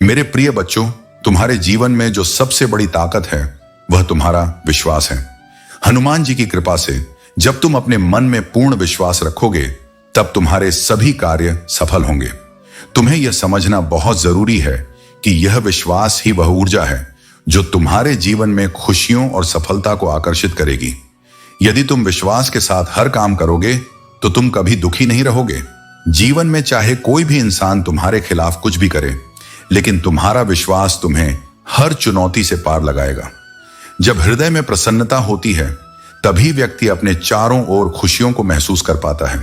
मेरे प्रिय बच्चों, तुम्हारे जीवन में जो सबसे बड़ी ताकत है वह तुम्हारा विश्वास है। हनुमान जी की कृपा से जब तुम अपने मन में पूर्ण विश्वास रखोगे तब तुम्हारे सभी कार्य सफल होंगे। तुम्हें यह समझना बहुत जरूरी है कि यह विश्वास ही वह ऊर्जा है जो तुम्हारे जीवन में खुशियों और सफलता को आकर्षित करेगी। यदि तुम विश्वास के साथ हर काम करोगे तो तुम कभी दुखी नहीं रहोगे। जीवन में चाहे कोई भी इंसान तुम्हारे खिलाफ कुछ भी करे, लेकिन तुम्हारा विश्वास तुम्हें हर चुनौती से पार लगाएगा। जब हृदय में प्रसन्नता होती है तभी व्यक्ति अपने चारों ओर खुशियों को महसूस कर पाता है।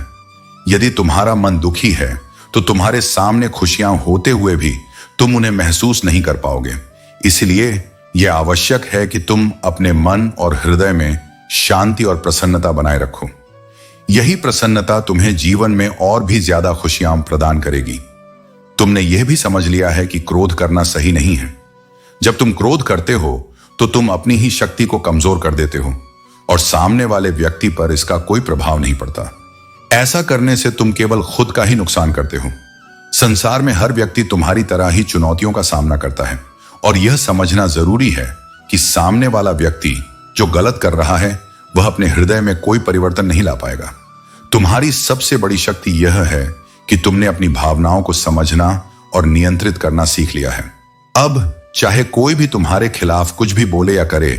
यदि तुम्हारा मन दुखी है तो तुम्हारे सामने खुशियां होते हुए भी तुम उन्हें महसूस नहीं कर पाओगे। इसलिए यह आवश्यक है कि तुम अपने मन और हृदय में शांति और प्रसन्नता बनाए रखो। यही प्रसन्नता तुम्हें जीवन में और भी ज्यादा खुशियां प्रदान करेगी। तुमने यह भी समझ लिया है कि क्रोध करना सही नहीं है। जब तुम क्रोध करते हो तो तुम अपनी ही शक्ति को कमजोर कर देते हो और सामने वाले व्यक्ति पर इसका कोई प्रभाव नहीं पड़ता। ऐसा करने से तुम केवल खुद का ही नुकसान करते हो। संसार में हर व्यक्ति तुम्हारी तरह ही चुनौतियों का सामना करता है और यह समझना जरूरी है कि सामने वाला व्यक्ति जो गलत कर रहा है वह अपने हृदय में कोई परिवर्तन नहीं ला पाएगा। तुम्हारी सबसे बड़ी शक्ति यह है कि तुमने अपनी भावनाओं को समझना और नियंत्रित करना सीख लिया है। अब चाहे कोई भी तुम्हारे खिलाफ कुछ भी बोले या करे,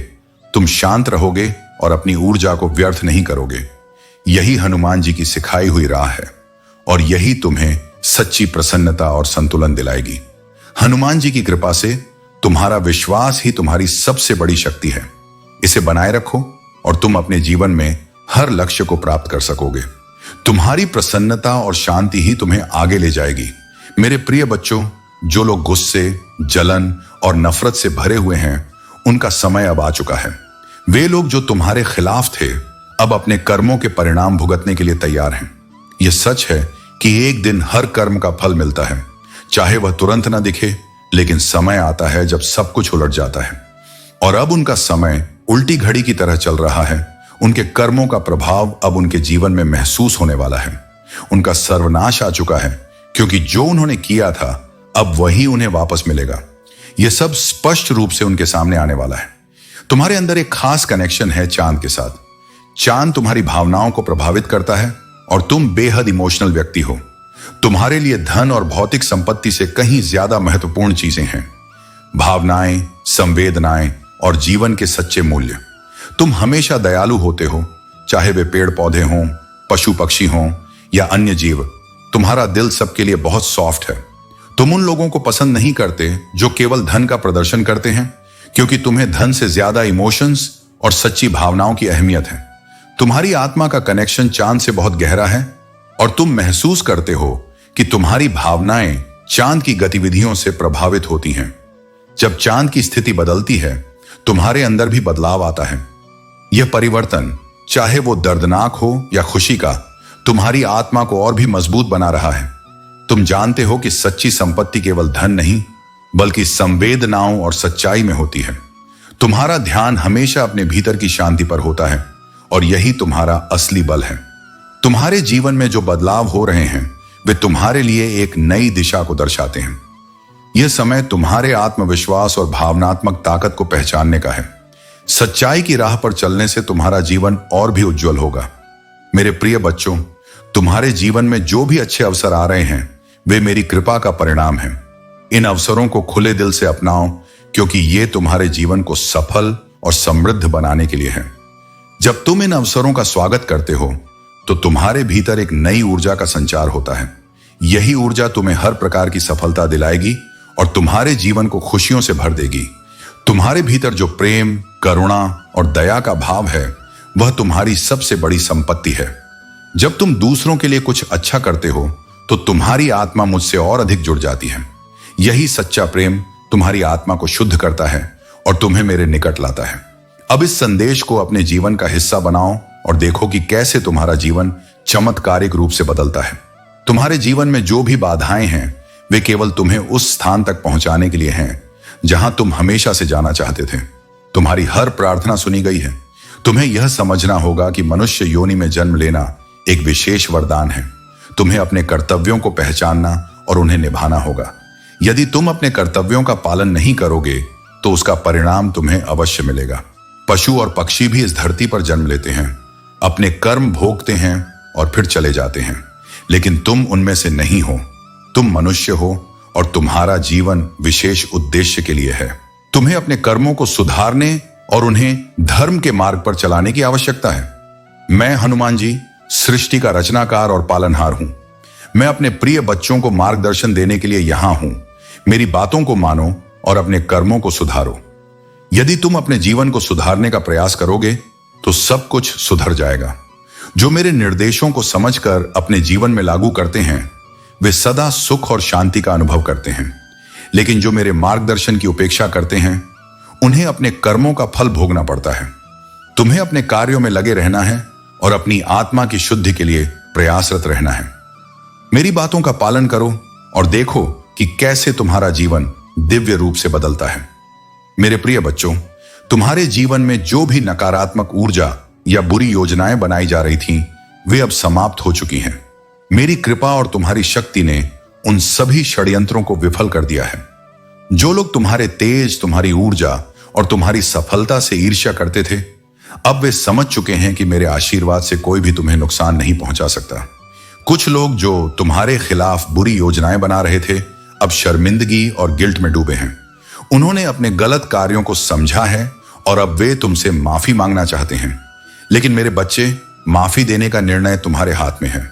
तुम शांत रहोगे और अपनी ऊर्जा को व्यर्थ नहीं करोगे। यही हनुमान जी की सिखाई हुई राह है और यही तुम्हें सच्ची प्रसन्नता और संतुलन दिलाएगी। हनुमान जी की कृपा से तुम्हारा विश्वास ही तुम्हारी सबसे बड़ी शक्ति है। इसे बनाए रखो और तुम अपने जीवन में हर लक्ष्य को प्राप्त कर सकोगे। तुम्हारी प्रसन्नता और शांति ही तुम्हें आगे ले जाएगी। मेरे प्रिय बच्चों, जो लोग गुस्से, जलन और नफरत से भरे हुए हैं, उनका समय अब आ चुका है। वे लोग जो तुम्हारे खिलाफ थे अब अपने कर्मों के परिणाम भुगतने के लिए तैयार हैं। यह सच है कि एक दिन हर कर्म का फल मिलता है, चाहे वह तुरंत ना दिखे, लेकिन समय आता है जब सब कुछ उलट जाता है और अब उनका समय उल्टी घड़ी की तरह चल रहा है। उनके कर्मों का प्रभाव अब उनके जीवन में महसूस होने वाला है। उनका सर्वनाश आ चुका है क्योंकि जो उन्होंने किया था अब वही उन्हें वापस मिलेगा। यह सब स्पष्ट रूप से उनके सामने आने वाला है। तुम्हारे अंदर एक खास कनेक्शन है चांद के साथ। चांद तुम्हारी भावनाओं को प्रभावित करता है और तुम बेहद इमोशनल व्यक्ति हो। तुम्हारे लिए धन और भौतिक संपत्ति से कहीं ज्यादा महत्वपूर्ण चीजें हैं भावनाएं, संवेदनाएं और जीवन के सच्चे मूल्य। तुम हमेशा दयालु होते हो, चाहे वे पेड़ पौधे हों, पशु पक्षी हों या अन्य जीव। तुम्हारा दिल सबके लिए बहुत सॉफ्ट है। तुम उन लोगों को पसंद नहीं करते जो केवल धन का प्रदर्शन करते हैं, क्योंकि तुम्हें धन से ज्यादा इमोशंस और सच्ची भावनाओं की अहमियत है। तुम्हारी आत्मा का कनेक्शन चांद से बहुत गहरा है और तुम महसूस करते हो कि तुम्हारी भावनाएं चांद की गतिविधियों से प्रभावित होती हैं। जब चांद की स्थिति बदलती है तुम्हारे अंदर भी बदलाव आता है। यह परिवर्तन, चाहे वो दर्दनाक हो या खुशी का, तुम्हारी आत्मा को और भी मजबूत बना रहा है। तुम जानते हो कि सच्ची संपत्ति केवल धन नहीं बल्कि संवेदनाओं और सच्चाई में होती है। तुम्हारा ध्यान हमेशा अपने भीतर की शांति पर होता है और यही तुम्हारा असली बल है। तुम्हारे जीवन में जो बदलाव हो रहे हैं वे तुम्हारे लिए एक नई दिशा को दर्शाते हैं। यह समय तुम्हारे आत्मविश्वास और भावनात्मक ताकत को पहचानने का है। सच्चाई की राह पर चलने से तुम्हारा जीवन और भी उज्जवल होगा। मेरे प्रिय बच्चों, तुम्हारे जीवन में जो भी अच्छे अवसर आ रहे हैं वे मेरी कृपा का परिणाम हैं। इन अवसरों को खुले दिल से अपनाओ, क्योंकि ये तुम्हारे जीवन को सफल और समृद्ध बनाने के लिए है। जब तुम इन अवसरों का स्वागत करते हो तो तुम्हारे भीतर एक नई ऊर्जा का संचार होता है। यही ऊर्जा तुम्हें हर प्रकार की सफलता दिलाएगी और तुम्हारे जीवन को खुशियों से भर देगी। तुम्हारे भीतर जो प्रेम, करुणा और दया का भाव है वह तुम्हारी सबसे बड़ी संपत्ति है। जब तुम दूसरों के लिए कुछ अच्छा करते हो तो तुम्हारी आत्मा मुझसे और अधिक जुड़ जाती है। यही सच्चा प्रेम तुम्हारी आत्मा को शुद्ध करता है और तुम्हें मेरे निकट लाता है। अब इस संदेश को अपने जीवन का हिस्सा बनाओ और देखो कि कैसे तुम्हारा जीवन चमत्कारिक रूप से बदलता है। तुम्हारे जीवन में जो भी बाधाएं हैं वे केवल तुम्हें उस स्थान तक पहुंचाने के लिए हैं जहां तुम हमेशा से जाना चाहते थे। तुम्हारी हर प्रार्थना सुनी गई है। तुम्हें यह समझना होगा कि मनुष्य योनि में जन्म लेना एक विशेष वरदान है। तुम्हें अपने कर्तव्यों को पहचानना और उन्हें निभाना होगा। यदि तुम अपने कर्तव्यों का पालन नहीं करोगे तो उसका परिणाम तुम्हें अवश्य मिलेगा। पशु और पक्षी भी इस धरती पर जन्म लेते हैं, अपने कर्म भोगते हैं और फिर चले जाते हैं, लेकिन तुम उनमें से नहीं हो। तुम मनुष्य हो और तुम्हारा जीवन विशेष उद्देश्य के लिए है। तुम्हें अपने कर्मों को सुधारने और उन्हें धर्म के मार्ग पर चलाने की आवश्यकता है। मैं हनुमान जी सृष्टि का रचनाकार और पालनहार हूं। मैं अपने प्रिय बच्चों को मार्गदर्शन देने के लिए यहां हूं। मेरी बातों को मानो और अपने कर्मों को सुधारो। यदि तुम अपने जीवन को सुधारने का प्रयास करोगे तो सब कुछ सुधर जाएगा। जो मेरे निर्देशों को समझकर अपने जीवन में लागू करते हैं वे सदा सुख और शांति का अनुभव करते हैं, लेकिन जो मेरे मार्गदर्शन की उपेक्षा करते हैं उन्हें अपने कर्मों का फल भोगना पड़ता है। तुम्हें अपने कार्यों में लगे रहना है और अपनी आत्मा की शुद्धि के लिए प्रयासरत रहना है। मेरी बातों का पालन करो और देखो कि कैसे तुम्हारा जीवन दिव्य रूप से बदलता है। मेरे प्रिय बच्चों, तुम्हारे जीवन में जो भी नकारात्मक ऊर्जा या बुरी योजनाएं बनाई जा रही थीं, वे अब समाप्त हो चुकी हैं। मेरी कृपा और तुम्हारी शक्ति ने उन सभी षड्यंत्रों को विफल कर दिया है। जो लोग तुम्हारे तेज, तुम्हारी ऊर्जा और तुम्हारी सफलता से ईर्ष्या करते थे, अब वे समझ चुके हैं कि मेरे आशीर्वाद से कोई भी तुम्हें नुकसान नहीं पहुंचा सकता। कुछ लोग जो तुम्हारे खिलाफ बुरी योजनाएं बना रहे थे, अब शर्मिंदगी और गिल्ट में डूबे हैं। उन्होंने अपने गलत कार्यों को समझा है और अब वे तुमसे माफी मांगना चाहते हैं। लेकिन मेरे बच्चे, माफी देने का निर्णय तुम्हारे हाथ में है।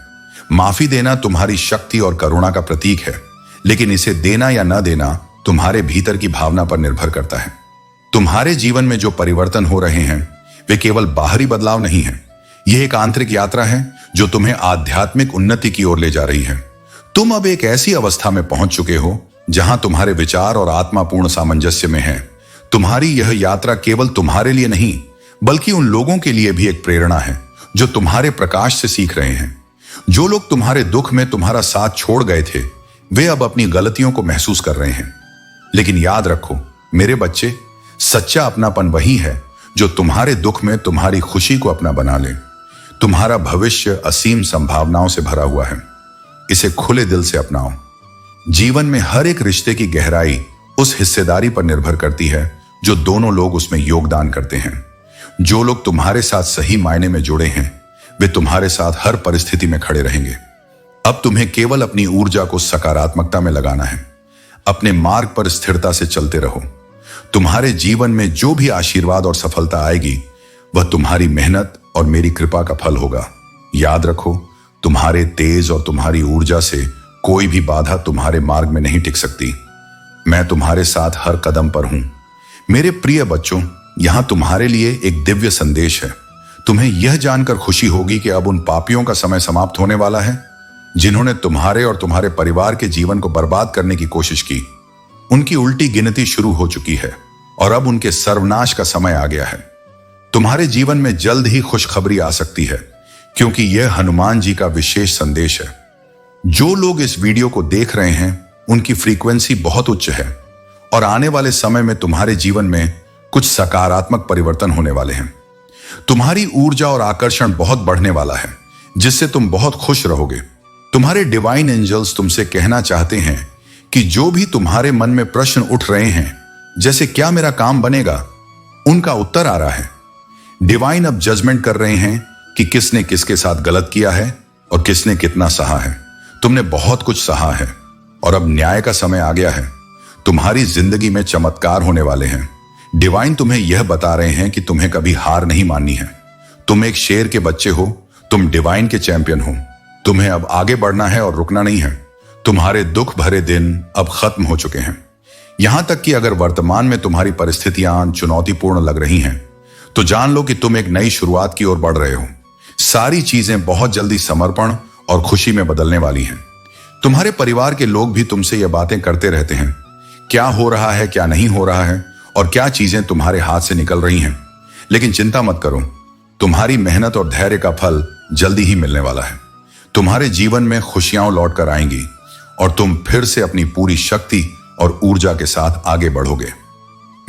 माफी देना तुम्हारी शक्ति और करुणा का प्रतीक है, लेकिन इसे देना या न देना तुम्हारे भीतर की भावना पर निर्भर करता है। तुम्हारे जीवन में जो परिवर्तन हो रहे हैं वे केवल बाहरी बदलाव नहीं है। यह एक आंतरिक यात्रा है जो तुम्हें आध्यात्मिक उन्नति की ओर ले जा रही है। तुम अब एक ऐसी अवस्था में पहुंच चुके हो जहां तुम्हारे विचार और आत्मा पूर्ण सामंजस्य में है। तुम्हारी यह यात्रा केवल तुम्हारे लिए नहीं बल्कि उन लोगों के लिए भी एक प्रेरणा है जो तुम्हारे प्रकाश से सीख रहे हैं। जो लोग तुम्हारे दुख में तुम्हारा साथ छोड़ गए थे, वे अब अपनी गलतियों को महसूस कर रहे हैं। लेकिन याद रखो मेरे बच्चे, सच्चा अपनापन वही है जो तुम्हारे दुख में तुम्हारी खुशी को अपना बना ले। तुम्हारा भविष्य असीम संभावनाओं से भरा हुआ है। इसे खुले दिल से अपनाओ। जीवन में हर एक रिश्ते की गहराई उस हिस्सेदारी पर निर्भर करती है जो दोनों लोग उसमें योगदान करते हैं। जो लोग तुम्हारे साथ सही मायने में जुड़े हैं वे तुम्हारे साथ हर परिस्थिति में खड़े रहेंगे। अब तुम्हें केवल अपनी ऊर्जा को सकारात्मकता में लगाना है। अपने मार्ग पर स्थिरता से चलते रहो। तुम्हारे जीवन में जो भी आशीर्वाद और सफलता आएगी वह तुम्हारी मेहनत और मेरी कृपा का फल होगा। याद रखो, तुम्हारे तेज और तुम्हारी ऊर्जा से कोई भी बाधा तुम्हारे मार्ग में नहीं टिक सकती। मैं तुम्हारे साथ हर कदम पर हूं। मेरे प्रिय बच्चों, यहां तुम्हारे लिए एक दिव्य संदेश है। तुम्हें यह जानकर खुशी होगी कि अब उन पापियों का समय समाप्त होने वाला है जिन्होंने तुम्हारे और तुम्हारे परिवार के जीवन को बर्बाद करने की कोशिश की। उनकी उल्टी गिनती शुरू हो चुकी है और अब उनके सर्वनाश का समय आ गया है। तुम्हारे जीवन में जल्द ही खुशखबरी आ सकती है क्योंकि यह हनुमान जी का विशेष संदेश है। जो लोग इस वीडियो को देख रहे हैं उनकी फ्रीक्वेंसी बहुत उच्च है और आने वाले समय में तुम्हारे जीवन में कुछ सकारात्मक परिवर्तन होने वाले हैं। तुम्हारी ऊर्जा और आकर्षण बहुत बढ़ने वाला है जिससे तुम बहुत खुश रहोगे। तुम्हारे डिवाइन एंजल्स तुमसे कहना चाहते हैं कि जो भी तुम्हारे मन में प्रश्न उठ रहे हैं, जैसे क्या मेरा काम बनेगा, उनका उत्तर आ रहा है। डिवाइन अब जजमेंट कर रहे हैं कि किसने किसके साथ गलत किया है और किसने कितना सहा है। तुमने बहुत कुछ सहा है और अब न्याय का समय आ गया है। तुम्हारी जिंदगी में चमत्कार होने वाले हैं। डिवाइन तुम्हें यह बता रहे हैं कि तुम्हें कभी हार नहीं माननी है। तुम एक शेर के बच्चे हो, तुम डिवाइन के चैंपियन हो। तुम्हें अब आगे बढ़ना है और रुकना नहीं है। तुम्हारे दुख भरे दिन अब खत्म हो चुके हैं। यहां तक कि अगर वर्तमान में तुम्हारी परिस्थितियां चुनौतीपूर्ण लग रही हैं, तो जान लो कि तुम एक नई शुरुआत की ओर बढ़ रहे हो। सारी चीजें बहुत जल्दी समर्पण और खुशी में बदलने वाली हैं। तुम्हारे परिवार के लोग भी तुमसे ये बातें करते रहते हैं, क्या हो रहा है, क्या नहीं हो रहा है और क्या चीजें तुम्हारे हाथ से निकल रही हैं। लेकिन चिंता मत करो, तुम्हारी मेहनत और धैर्य का फल जल्दी ही मिलने वाला है। तुम्हारे जीवन में खुशियां लौट कर आएंगी और तुम फिर से अपनी पूरी शक्ति और ऊर्जा के साथ आगे बढ़ोगे।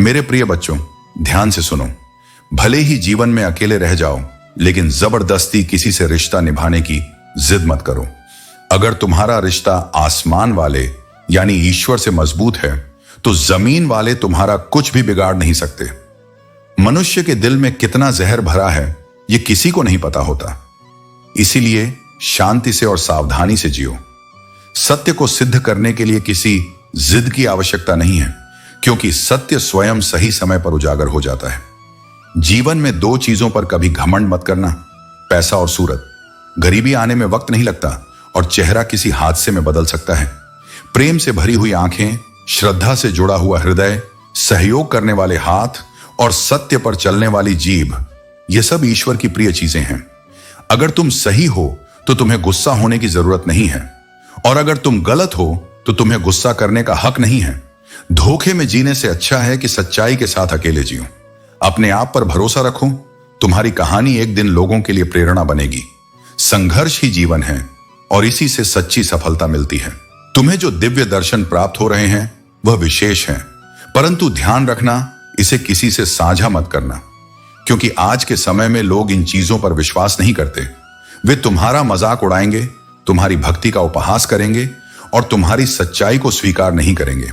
मेरे प्रिय बच्चों, ध्यान से सुनो। भले ही जीवन में अकेले रह जाओ, लेकिन जबरदस्ती किसी से रिश्ता निभाने की जिद मत करो। अगर तुम्हारा रिश्ता आसमान वाले यानी ईश्वर से मजबूत है, तो जमीन वाले तुम्हारा कुछ भी बिगाड़ नहीं सकते। मनुष्य के दिल में कितना जहर भरा है, यह किसी को नहीं पता होता। इसीलिए शांति से और सावधानी से जियो। सत्य को सिद्ध करने के लिए किसी जिद की आवश्यकता नहीं है, क्योंकि सत्य स्वयं सही समय पर उजागर हो जाता है। जीवन में दो चीजों पर कभी घमंड मत करना, पैसा और सूरत। गरीबी आने में वक्त नहीं लगता और चेहरा किसी हादसे में बदल सकता है। प्रेम से भरी हुई आंखें, श्रद्धा से जुड़ा हुआ हृदय, सहयोग करने वाले हाथ और सत्य पर चलने वाली जीभ, ये सब ईश्वर की प्रिय चीजें हैं। अगर तुम सही हो तो तुम्हें गुस्सा होने की जरूरत नहीं है, और अगर तुम गलत हो तो तुम्हें गुस्सा करने का हक नहीं है। धोखे में जीने से अच्छा है कि सच्चाई के साथ अकेले जियो। अपने आप पर भरोसा रखो, तुम्हारी कहानी एक दिन लोगों के लिए प्रेरणा बनेगी। संघर्ष ही जीवन है और इसी से सच्ची सफलता मिलती है। तुम्हें जो दिव्य दर्शन प्राप्त हो रहे हैं वह विशेष है, परंतु ध्यान रखना, इसे किसी से साझा मत करना, क्योंकि आज के समय में लोग इन चीजों पर विश्वास नहीं करते। वे तुम्हारा मजाक उड़ाएंगे, तुम्हारी भक्ति का उपहास करेंगे और तुम्हारी सच्चाई को स्वीकार नहीं करेंगे।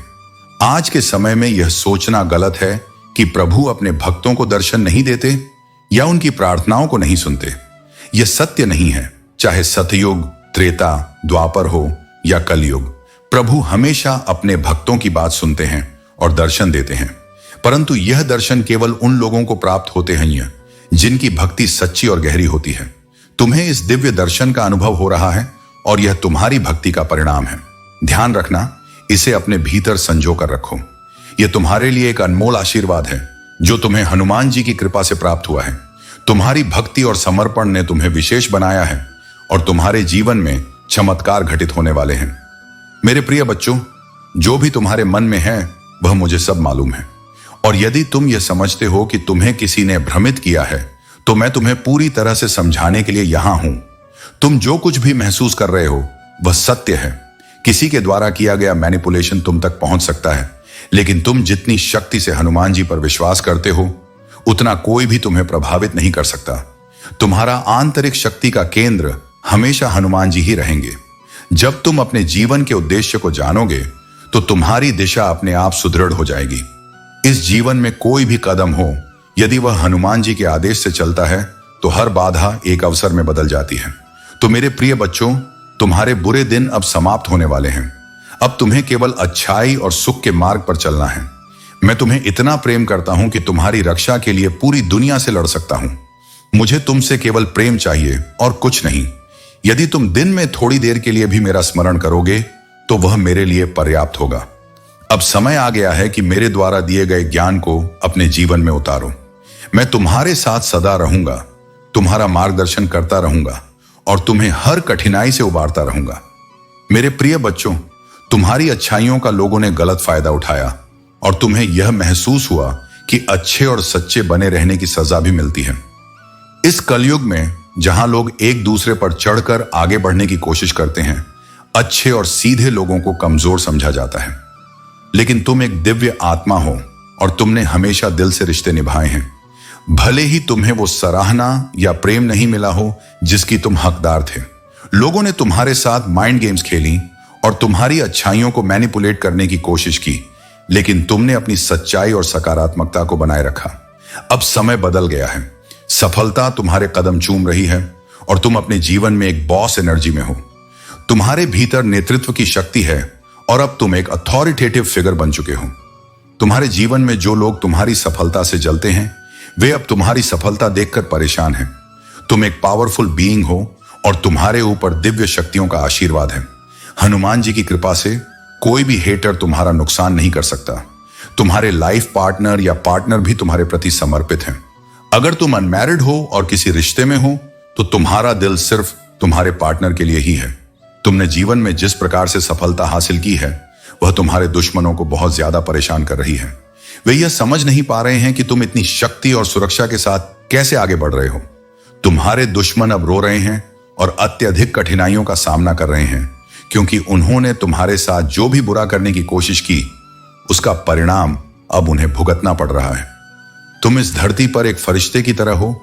आज के समय में यह सोचना गलत है कि प्रभु अपने भक्तों को दर्शन नहीं देते या उनकी प्रार्थनाओं को नहीं सुनते। यह सत्य नहीं है। चाहे सतयुग, त्रेता, द्वापर हो या कलयुग, प्रभु हमेशा अपने भक्तों की बात सुनते हैं और दर्शन देते हैं। परंतु यह दर्शन केवल उन लोगों को प्राप्त होते हैं जिनकी भक्ति सच्ची और गहरी होती है। तुम्हें इस दिव्य दर्शन का अनुभव हो रहा है और यह तुम्हारी भक्ति का परिणाम है। ध्यान रखना, इसे अपने भीतर संजो कर रखो। यह तुम्हारे लिए एक अनमोल आशीर्वाद है जो तुम्हें हनुमान जी की कृपा से प्राप्त हुआ है। तुम्हारी भक्ति और समर्पण ने तुम्हें विशेष बनाया है और तुम्हारे जीवन में चमत्कार घटित होने वाले हैं। मेरे प्रिय बच्चों, जो भी तुम्हारे मन में है वह मुझे सब मालूम है, और यदि तुम यह समझते हो कि तुम्हें किसी ने भ्रमित किया है तो मैं तुम्हें पूरी तरह से समझाने के लिए यहां हूं। तुम जो कुछ भी महसूस कर रहे हो वह सत्य है। किसी के द्वारा किया गया मैनिपुलेशन तुम तक पहुंच सकता है, लेकिन तुम जितनी शक्ति से हनुमान जी पर विश्वास करते हो उतना कोई भी तुम्हें प्रभावित नहीं कर सकता। तुम्हारा आंतरिक शक्ति का केंद्र हमेशा हनुमान जी ही रहेंगे। जब तुम अपने जीवन के उद्देश्य को जानोगे तो तुम्हारी दिशा अपने आप सुदृढ़ हो जाएगी। इस जीवन में कोई भी कदम हो, यदि वह हनुमान जी के आदेश से चलता है तो हर बाधा एक अवसर में बदल जाती है। तो मेरे प्रिय बच्चों, तुम्हारे बुरे दिन अब समाप्त होने वाले हैं। अब तुम्हें केवल अच्छाई और सुख के मार्ग पर चलना है। मैं तुम्हें इतना प्रेम करता हूं कि तुम्हारी रक्षा के लिए पूरी दुनिया से लड़ सकता हूं। मुझे तुमसे केवल प्रेम चाहिए और कुछ नहीं। यदि तुम दिन में थोड़ी देर के लिए भी मेरा स्मरण करोगे तो वह मेरे लिए पर्याप्त होगा। अब समय आ गया है कि मेरे द्वारा दिए गए ज्ञान को अपने जीवन में उतारो। मैं तुम्हारे साथ सदा रहूंगा, तुम्हारा मार्गदर्शन करता रहूंगा और तुम्हें हर कठिनाई से उबारता रहूंगा। मेरे प्रिय बच्चों, तुम्हारी अच्छाइयों का लोगों ने गलत फायदा उठाया और तुम्हें यह महसूस हुआ कि अच्छे और सच्चे बने रहने की सजा भी मिलती है। इस कलयुग में जहां लोग एक दूसरे पर चढ़कर आगे बढ़ने की कोशिश करते हैं, अच्छे और सीधे लोगों को कमजोर समझा जाता है। लेकिन तुम एक दिव्य आत्मा हो और तुमने हमेशा दिल से रिश्ते निभाए हैं। भले ही तुम्हें वो सराहना या प्रेम नहीं मिला हो जिसकी तुम हकदार थे। लोगों ने तुम्हारे साथ माइंड गेम्स खेली और तुम्हारी अच्छाइयों को मैनिपुलेट करने की कोशिश की, लेकिन तुमने अपनी सच्चाई और सकारात्मकता को बनाए रखा। अब समय बदल गया है। सफलता तुम्हारे कदम चूम रही है और तुम अपने जीवन में एक बॉस एनर्जी में हो। तुम्हारे भीतर नेतृत्व की शक्ति है और अब तुम एक अथॉरिटेटिव फिगर बन चुके हो। तुम्हारे जीवन में जो लोग तुम्हारी सफलता से जलते हैं वे अब तुम्हारी सफलता देखकर परेशान हैं। तुम एक पावरफुल बीइंग हो और तुम्हारे ऊपर दिव्य शक्तियों का आशीर्वाद है। हनुमान जी की कृपा से कोई भी हेटर तुम्हारा नुकसान नहीं कर सकता। तुम्हारे लाइफ पार्टनर या पार्टनर भी तुम्हारे प्रति समर्पित हैं। अगर तुम अनमैरिड हो और किसी रिश्ते में हो तो तुम्हारा दिल सिर्फ तुम्हारे पार्टनर के लिए ही है। तुमने जीवन में जिस प्रकार से सफलता हासिल की है वह तुम्हारे दुश्मनों को बहुत ज्यादा परेशान कर रही है। वे यह समझ नहीं पा रहे हैं कि तुम इतनी शक्ति और सुरक्षा के साथ कैसे आगे बढ़ रहे हो। तुम्हारे दुश्मन अब रो रहे हैं और अत्यधिक कठिनाइयों का सामना कर रहे हैं, क्योंकि उन्होंने तुम्हारे साथ जो भी बुरा करने की कोशिश की उसका परिणाम अब उन्हें भुगतना पड़ रहा है। तुम इस धरती पर एक फरिश्ते की तरह हो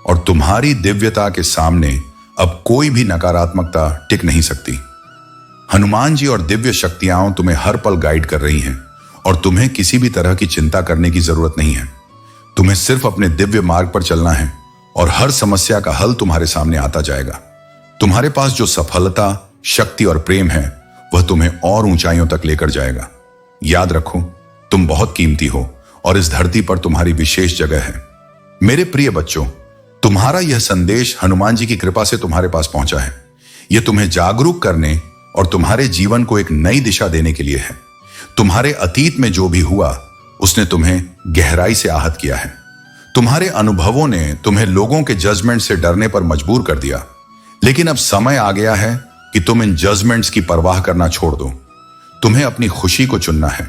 और तुम्हारी दिव्यता के सामने अब कोई भी नकारात्मकता टिक नहीं सकती। हनुमान जी और दिव्य शक्तियां तुम्हें हर पल गाइड कर रही हैं और तुम्हें किसी भी तरह की चिंता करने की जरूरत नहीं है। तुम्हें सिर्फ अपने दिव्य मार्ग पर चलना है और हर समस्या का हल तुम्हारे सामने आता जाएगा। तुम्हारे पास जो सफलता, शक्ति और प्रेम है वह तुम्हें और ऊंचाइयों तक लेकर जाएगा। याद रखो, तुम बहुत कीमती हो और इस धरती पर तुम्हारी विशेष जगह है। मेरे प्रिय बच्चों, तुम्हारा यह संदेश हनुमान जी की कृपा से तुम्हारे पास पहुंचा है। यह तुम्हें जागरूक करने और तुम्हारे जीवन को एक नई दिशा देने के लिए है। तुम्हारे अतीत में जो भी हुआ उसने तुम्हें गहराई से आहत किया है। तुम्हारे अनुभवों ने तुम्हें लोगों के जजमेंट से डरने पर मजबूर कर दिया, लेकिन अब समय आ गया है कि तुम इन जजमेंट्स की परवाह करना छोड़ दो। तुम्हें अपनी खुशी को चुनना है।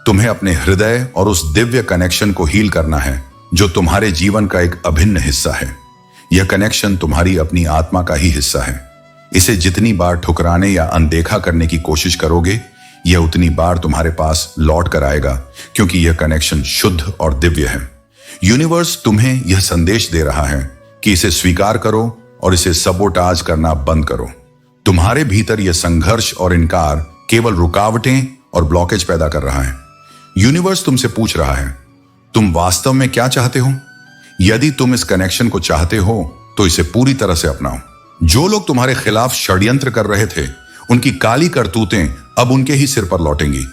तुम्हें अपने हृदय और उस दिव्य कनेक्शन को हील करना है जो तुम्हारे जीवन का एक अभिन्न हिस्सा है। यह कनेक्शन तुम्हारी अपनी आत्मा का ही हिस्सा है। इसे जितनी बार ठुकराने या अनदेखा करने की कोशिश करोगे, यह उतनी बार तुम्हारे पास लौट कर आएगा, क्योंकि यह कनेक्शन शुद्ध और दिव्य है। यूनिवर्स तुम्हें यह संदेश दे रहा है कि इसे स्वीकार करो और इसे सबोटाज करना बंद करो। तुम्हारे भीतर यह संघर्ष और इनकार केवल रुकावटें और ब्लॉकेज पैदा कर रहा है। यूनिवर्स तुमसे पूछ रहा है, तुम वास्तव में क्या चाहते हो? यदि तुम इस कनेक्शन को चाहते हो तो इसे पूरी तरह से अपनाओ। जो लोग तुम्हारे खिलाफ षड्यंत्र कर रहे थे, उनकी काली करतूतें अब उनके ही सिर पर लौटेंगी।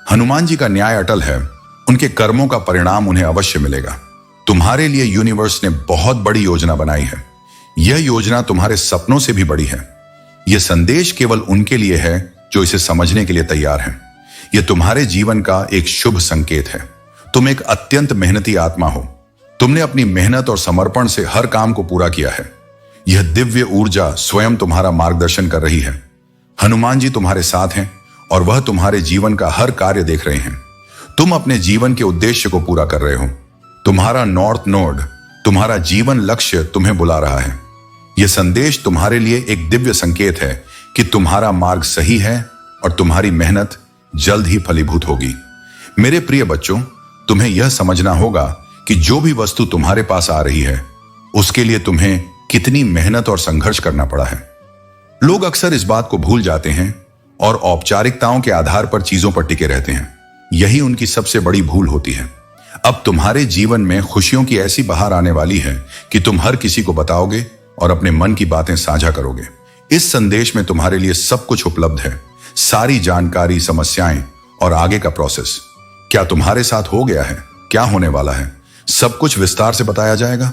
हनुमान जी का न्याय अटल है। उनके कर्मों का परिणाम उन्हें अवश्य मिलेगा। तुम्हारे लिए यूनिवर्स ने बहुत बड़ी योजना बनाई है। यह योजना तुम्हारे सपनों से भी बड़ी है। यह संदेश केवल उनके लिए है जो इसे समझने के लिए तैयार हैं। यह तुम्हारे जीवन का एक शुभ संकेत है। तुम एक अत्यंत मेहनती आत्मा हो। तुमने अपनी मेहनत और समर्पण से हर काम को पूरा किया है। यह दिव्य ऊर्जा स्वयं तुम्हारा मार्गदर्शन कर रही है। हनुमान जी तुम्हारे साथ हैं और वह तुम्हारे जीवन का हर कार्य देख रहे हैं। तुम अपने जीवन के उद्देश्य को पूरा कर रहे हो। तुम्हारा नॉर्थ नोड, तुम्हारा जीवन लक्ष्य तुम्हें बुला रहा है। यह संदेश तुम्हारे लिए एक दिव्य संकेत है कि तुम्हारा मार्ग सही है और तुम्हारी मेहनत जल्द ही फलीभूत होगी। मेरे प्रिय बच्चों, तुम्हें यह समझना होगा कि जो भी वस्तु तुम्हारे पास आ रही है उसके लिए तुम्हें कितनी मेहनत और संघर्ष करना पड़ा है। लोग अक्सर इस बात को भूल जाते हैं और औपचारिकताओं के आधार पर चीजों पर टिके रहते हैं। यही उनकी सबसे बड़ी भूल होती है। अब तुम्हारे जीवन में खुशियों की ऐसी बहार आने वाली है कि तुम हर किसी को बताओगे और अपने मन की बातें साझा करोगे। इस संदेश में तुम्हारे लिए सब कुछ उपलब्ध है, सारी जानकारी, समस्याएं और आगे का प्रोसेस। क्या तुम्हारे साथ हो गया है? क्या होने वाला है? सब कुछ विस्तार से बताया जाएगा।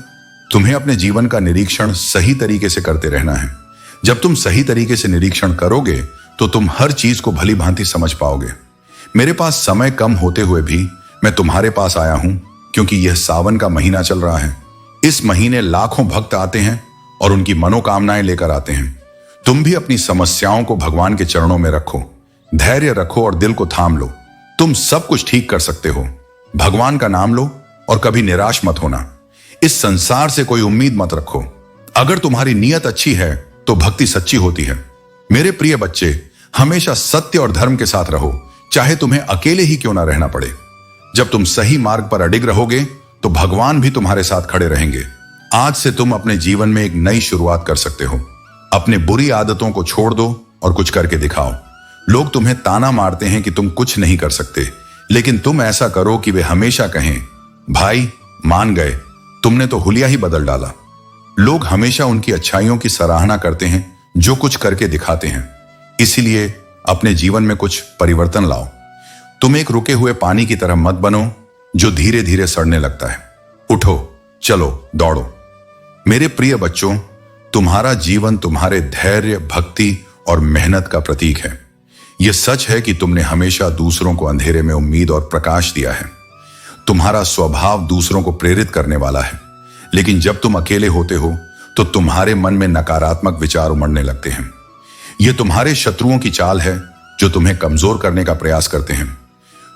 तुम्हें अपने जीवन का निरीक्षण सही तरीके से करते रहना है। जब तुम सही तरीके से निरीक्षण करोगे तो तुम हर चीज को भली भांति समझ पाओगे। मेरे पास समय कम होते हुए भी मैं तुम्हारे पास आया हूं, क्योंकि यह सावन का महीना चल रहा है। इस महीने लाखों भक्त आते हैं और उनकी मनोकामनाएं लेकर आते हैं। तुम भी अपनी समस्याओं को भगवान के चरणों में रखो, धैर्य रखो और दिल को थाम लो। तुम सब कुछ ठीक कर सकते हो। भगवान का नाम लो और कभी निराश मत होना। इस संसार से कोई उम्मीद मत रखो। अगर तुम्हारी नीयत अच्छी है तो भक्ति सच्ची होती है। मेरे प्रिय बच्चे, हमेशा सत्य और धर्म के साथ रहो, चाहे तुम्हें अकेले ही क्यों ना रहना पड़े। जब तुम सही मार्ग पर अडिग रहोगे तो भगवान भी तुम्हारे साथ खड़े रहेंगे। आज से तुम अपने जीवन में एक नई शुरुआत कर सकते हो। अपने बुरी आदतों को छोड़ दो और कुछ करके दिखाओ। लोग तुम्हें ताना मारते हैं कि तुम कुछ नहीं कर सकते, लेकिन तुम ऐसा करो कि वे हमेशा कहें, भाई मान गए, तुमने तो हुलिया ही बदल डाला। लोग हमेशा उनकी अच्छाइयों की सराहना करते हैं जो कुछ करके दिखाते हैं। इसीलिए अपने जीवन में कुछ परिवर्तन लाओ। तुम एक रुके हुए पानी की तरह मत बनो जो धीरे धीरे सड़ने लगता है। उठो, चलो, दौड़ो। मेरे प्रिय बच्चों, तुम्हारा जीवन तुम्हारे धैर्य, भक्ति और मेहनत का प्रतीक है। यह सच है कि तुमने हमेशा दूसरों को अंधेरे में उम्मीद और प्रकाश दिया है। तुम्हारा स्वभाव दूसरों को प्रेरित करने वाला है, लेकिन जब तुम अकेले होते हो तो तुम्हारे मन में नकारात्मक विचार उमड़ने लगते हैं। यह तुम्हारे शत्रुओं की चाल है जो तुम्हें कमजोर करने का प्रयास करते हैं।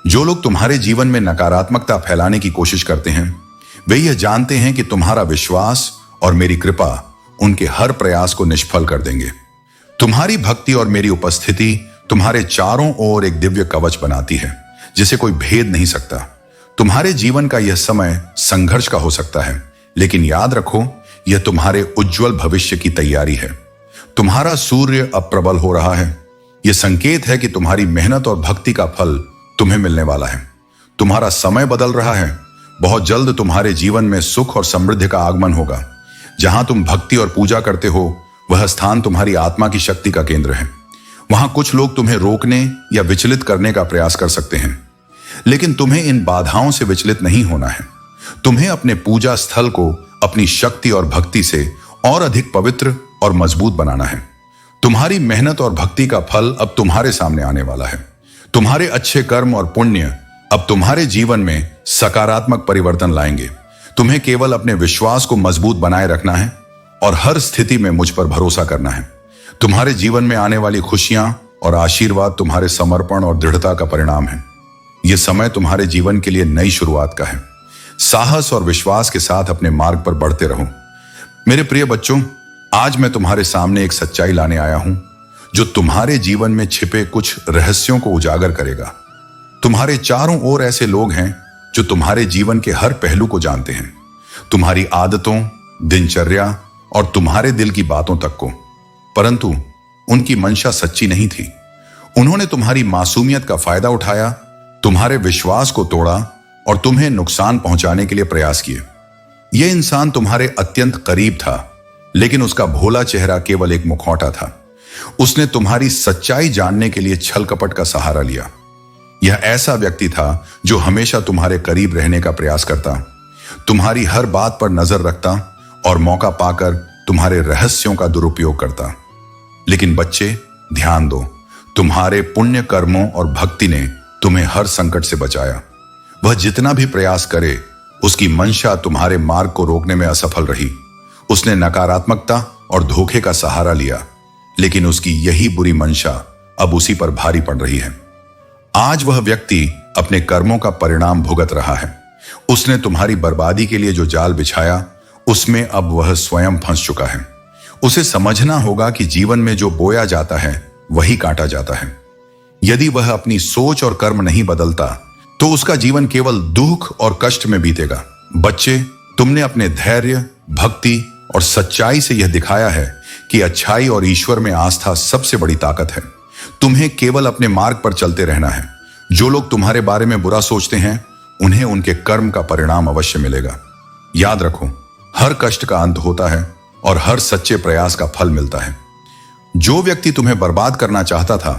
जो लोग तुम्हारे जीवन में नकारात्मकता फैलाने की कोशिश करते हैं, वे यह जानते हैं कि तुम्हारा विश्वास और मेरी कृपा उनके हर प्रयास को निष्फल कर देंगे। तुम्हारी भक्ति और मेरी उपस्थिति तुम्हारे चारों ओर एक दिव्य कवच बनाती है जिसे कोई भेद नहीं सकता। तुम्हारे जीवन का यह समय संघर्ष का हो सकता है, लेकिन याद रखो, यह तुम्हारे उज्जवल भविष्य की तैयारी है। तुम्हारा सूर्य अब प्रबल हो रहा है। यह संकेत है कि तुम्हारी मेहनत और भक्ति का फल तुम्हें मिलने वाला है। तुम्हारा समय बदल रहा है। बहुत जल्द तुम्हारे जीवन में सुख और समृद्धि का आगमन होगा। जहां तुम भक्ति और पूजा करते हो, वह स्थान तुम्हारी आत्मा की शक्ति का केंद्र है। वहां कुछ लोग तुम्हें रोकने या विचलित करने का प्रयास कर सकते हैं, लेकिन तुम्हें इन बाधाओं से विचलित नहीं होना है। तुम्हें अपने पूजा स्थल को अपनी शक्ति और भक्ति से और अधिक पवित्र और मजबूत बनाना है। तुम्हारी मेहनत और भक्ति का फल अब तुम्हारे सामने आने वाला है। तुम्हारे अच्छे कर्म और पुण्य अब तुम्हारे जीवन में सकारात्मक परिवर्तन लाएंगे। तुम्हें केवल अपने विश्वास को मजबूत बनाए रखना है और हर स्थिति में मुझ पर भरोसा करना है। तुम्हारे जीवन में आने वाली खुशियां और आशीर्वाद तुम्हारे समर्पण और दृढ़ता का परिणाम है। यह समय तुम्हारे जीवन के लिए नई शुरुआत का है। साहस और विश्वास के साथ अपने मार्ग पर बढ़ते रहो। मेरे प्रिय बच्चों, आज मैं तुम्हारे सामने एक सच्चाई लाने आया हूं जो तुम्हारे जीवन में छिपे कुछ रहस्यों को उजागर करेगा। तुम्हारे चारों ओर ऐसे लोग हैं जो तुम्हारे जीवन के हर पहलू को जानते हैं, तुम्हारी आदतों, दिनचर्या और तुम्हारे दिल की बातों तक को, परंतु उनकी मंशा सच्ची नहीं थी। उन्होंने तुम्हारी मासूमियत का फायदा उठाया, तुम्हारे विश्वास को तोड़ा और तुम्हें नुकसान पहुंचाने के लिए प्रयास किए। यह इंसान तुम्हारे अत्यंत करीब था, लेकिन उसका भोला चेहरा केवल एक मुखौटा था। उसने तुम्हारी सच्चाई जानने के लिए छल कपट का सहारा लिया। यह ऐसा व्यक्ति था जो हमेशा तुम्हारे करीब रहने का प्रयास करता, तुम्हारी हर बात पर नजर रखता और मौका पाकर तुम्हारे रहस्यों का दुरुपयोग करता। लेकिन बच्चे, ध्यान दो, तुम्हारे पुण्य कर्मों और भक्ति ने तुम्हें हर संकट से बचाया। वह जितना भी प्रयास करे, उसकी मंशा तुम्हारे मार्ग को रोकने में असफल रही। उसने नकारात्मकता और धोखे का सहारा लिया, लेकिन उसकी यही बुरी मंशा अब उसी पर भारी पड़ रही है। आज वह व्यक्ति अपने कर्मों का परिणाम भुगत रहा है। उसने तुम्हारी बर्बादी के लिए जो जाल बिछाया, उसमें अब वह स्वयं फंस चुका है। उसे समझना होगा कि जीवन में जो बोया जाता है वही काटा जाता है। यदि वह अपनी सोच और कर्म नहीं बदलता तो उसका जीवन केवल दुख और कष्ट में बीतेगा। बच्चे, तुमने अपने धैर्य, भक्ति और सच्चाई से यह दिखाया है कि अच्छाई और ईश्वर में आस्था सबसे बड़ी ताकत है। तुम्हें केवल अपने मार्ग पर चलते रहना है। जो लोग तुम्हारे बारे में बुरा सोचते हैं, उन्हें उनके कर्म का परिणाम अवश्य मिलेगा। याद रखो, हर कष्ट का अंत होता है और हर सच्चे प्रयास का फल मिलता है। जो व्यक्ति तुम्हें बर्बाद करना चाहता था,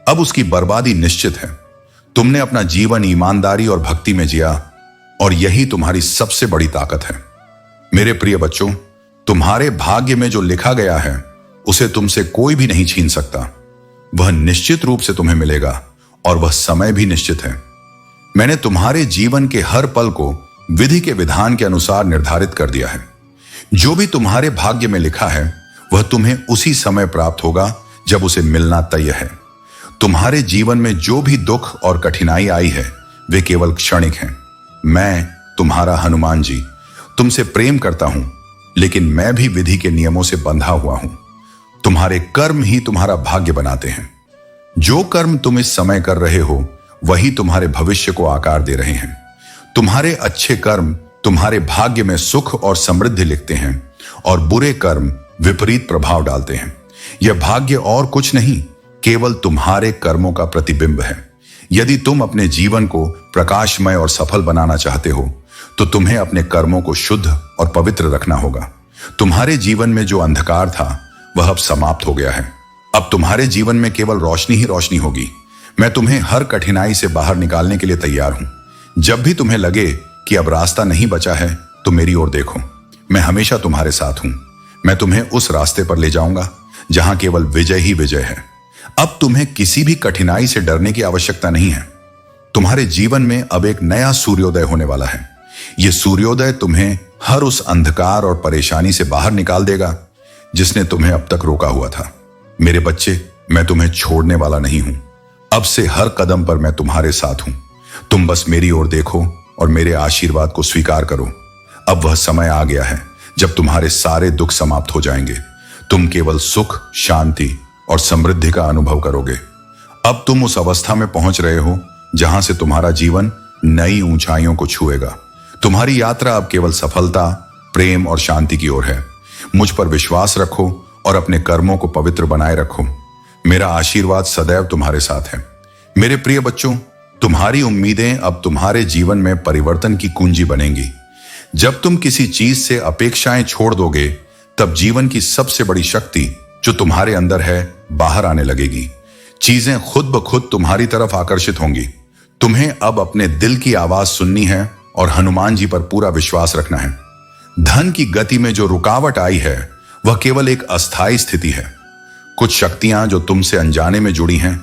अब उसकी बर्बादी निश्चित है। तुमने अपना जीवन ईमानदारी और भक्ति में जिया और यही तुम्हारी सबसे बड़ी ताकत है। मेरे प्रिय बच्चों, तुम्हारे भाग्य में जो लिखा गया है उसे तुमसे कोई भी नहीं छीन सकता। वह निश्चित रूप से तुम्हें मिलेगा और वह समय भी निश्चित है। मैंने तुम्हारे जीवन के हर पल को विधि के विधान के अनुसार निर्धारित कर दिया है। जो भी तुम्हारे भाग्य में लिखा है वह तुम्हें उसी समय प्राप्त होगा जब उसे मिलना तय है। तुम्हारे जीवन में जो भी दुख और कठिनाई आई है वे केवल क्षणिक हैं। मैं, तुम्हारा हनुमान जी, तुमसे प्रेम करता हूं, लेकिन मैं भी विधि के नियमों से बंधा हुआ हूं। तुम्हारे कर्म ही तुम्हारा भाग्य बनाते हैं। जो कर्म तुम इस समय कर रहे हो वही तुम्हारे भविष्य को आकार दे रहे हैं। तुम्हारे अच्छे कर्म तुम्हारे भाग्य में सुख और समृद्धि लिखते हैं और बुरे कर्म विपरीत प्रभाव डालते हैं। यह भाग्य और कुछ नहीं, केवल तुम्हारे कर्मों का प्रतिबिंब है। यदि तुम अपने जीवन को प्रकाशमय और सफल बनाना चाहते हो तो तुम्हें अपने कर्मों को शुद्ध और पवित्र रखना होगा। तुम्हारे जीवन में जो अंधकार था वह अब समाप्त हो गया है। अब तुम्हारे जीवन में केवल रोशनी ही रोशनी होगी। मैं तुम्हें हर कठिनाई से बाहर निकालने के लिए तैयार हूं। जब भी तुम्हें लगे कि अब रास्ता नहीं बचा है तो मेरी ओर देखो। मैं हमेशा तुम्हारे साथ हूं। मैं तुम्हें उस रास्ते पर ले जाऊंगा जहां केवल विजय ही विजय है। अब तुम्हें किसी भी कठिनाई से डरने की आवश्यकता नहीं है। तुम्हारे जीवन में अब एक नया सूर्योदय होने वाला है। यह सूर्योदय तुम्हें हर उस अंधकार और परेशानी से बाहर निकाल देगा जिसने तुम्हें अब तक रोका हुआ था। मेरे बच्चे, मैं तुम्हें छोड़ने वाला नहीं हूं। अब से हर कदम पर मैं तुम्हारे साथ हूं। तुम बस मेरी ओर देखो और मेरे आशीर्वाद को स्वीकार करो। अब वह समय आ गया है जब तुम्हारे सारे दुख समाप्त हो जाएंगे। तुम केवल सुख, शांति और समृद्धि का अनुभव करोगे। अब तुम उस अवस्था में पहुंच रहे हो जहां से तुम्हारा जीवन नई ऊंचाइयों को छुएगा। तुम्हारी यात्रा अब केवल सफलता, प्रेम और शांति की ओर है। मुझ पर विश्वास रखो और अपने कर्मों को पवित्र बनाए रखो। मेरा आशीर्वाद सदैव तुम्हारे साथ है। मेरे प्रिय बच्चों, तुम्हारी उम्मीदें अब तुम्हारे जीवन में परिवर्तन की कुंजी बनेंगी। जब तुम किसी चीज से अपेक्षाएं छोड़ दोगे, तब जीवन की सबसे बड़ी शक्ति जो तुम्हारे अंदर है बाहर आने लगेगी। चीजें खुद ब खुद तुम्हारी तरफ आकर्षित होंगी। तुम्हें अब अपने दिल की आवाज सुननी है और हनुमान जी पर पूरा विश्वास रखना है। धन की गति में जो रुकावट आई है वह केवल एक अस्थायी स्थिति है। कुछ शक्तियां जो तुमसे अनजाने में जुड़ी हैं,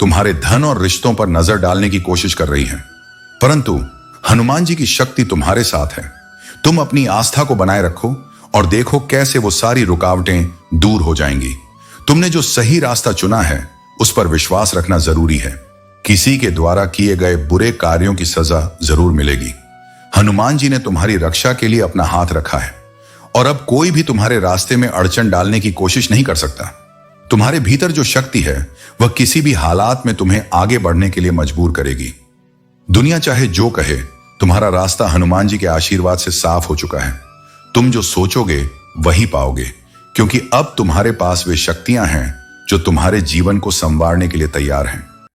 तुम्हारे धन और रिश्तों पर नजर डालने की कोशिश कर रही हैं। परंतु हनुमान जी की शक्ति तुम्हारे साथ है। तुम अपनी आस्था को बनाए रखो और देखो कैसे वो सारी रुकावटें दूर हो जाएंगी। तुमने जो सही रास्ता चुना है उस पर विश्वास रखना जरूरी है। किसी के द्वारा किए गए बुरे कार्यों की सजा जरूर मिलेगी। हनुमान जी ने तुम्हारी रक्षा के लिए अपना हाथ रखा है और अब कोई भी तुम्हारे रास्ते में अड़चन डालने की कोशिश नहीं कर सकता। तुम्हारे भीतर जो शक्ति है वह किसी भी हालात में तुम्हें आगे बढ़ने के लिए मजबूर करेगी। दुनिया चाहे जो कहे, तुम्हारा रास्ता हनुमान जी के आशीर्वाद से साफ हो चुका है। तुम जो सोचोगे वही पाओगे, क्योंकि अब तुम्हारे पास वे शक्तियां हैं जो तुम्हारे जीवन को संवारने के लिए तैयार हैं।